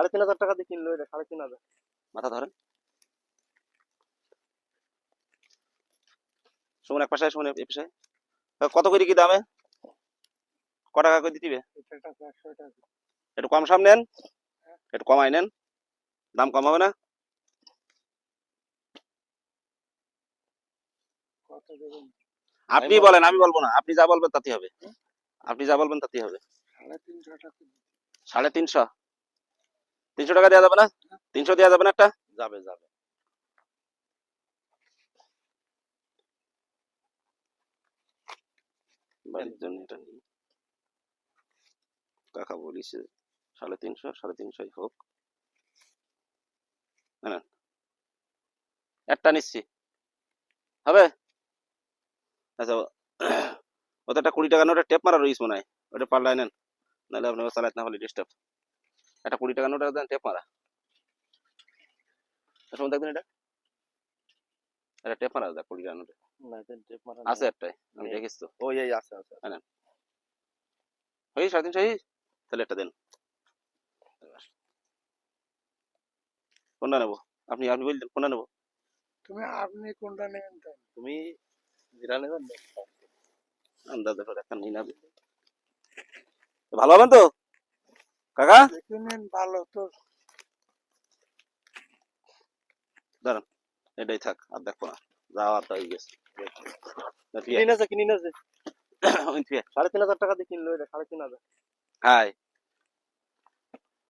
3,500 টাকা দিয়ে কিনলো এটা, 3,500। মাথা ধরেন, সুমন এক পাশে, সুমন এই পাশে। কত করে কি দামে, ক টাকা করে দিতে হবে? এটা 400 টাকা। একটু কম সম নেন, একটু কমাই নেন, দাম কম হবে না? কত দেবেন? আপনি বলেন, আমি বলবো না, আপনি যা বলবেন তাতেই হবে, আপনি যা বলবেন তাতেই হবে। 350 টাকা। 350, 300 টাকা দেওয়া যাবে না? 300 দেওয়া যাবে না একটা? যাবে যাবে। বাড়ির জন্য এটা নিই, কাকা বলিছে 350, 350 হোক। না একটা নিচ্ছি, হবে? আচ্ছা, ওটা একটা 20 টাকা নোটের টেপ মারা রয়েছে মনে হয়, ওটা পাল্লাই নেন, নাহলে আপনাকে চালাতে না হলে ডিস্টার্ব। একটা 20 টাকা নোটের দেন টেপ মারা, শুনুন দেখবেন এটা, এটা টেপ মারা দেখ 20 টাকা নোটে না টেপ মারা আছে একটাই, আমি দেখিস তো। ওই এই আছে আছে। ওই 350, তাহলে একটা দেন। কোনটা নেবো? আপনি আপনি বললেন কোনটা নেবো? আপনি কোনটা নেবেন তাই? তুমি যেটা নেবেন নেন। আন্দাজ দেখো একটা নিই না, ভালো হবেন তো কাকা? দেখে নেন ভালো তো। দাঁড়ান, এটাই থাক, আর দেখো না, যাওয়া তো হয়ে গেছে। কিনে আছে 3,500 টাকা দিয়ে কিনলো এটা, 3,500। হাই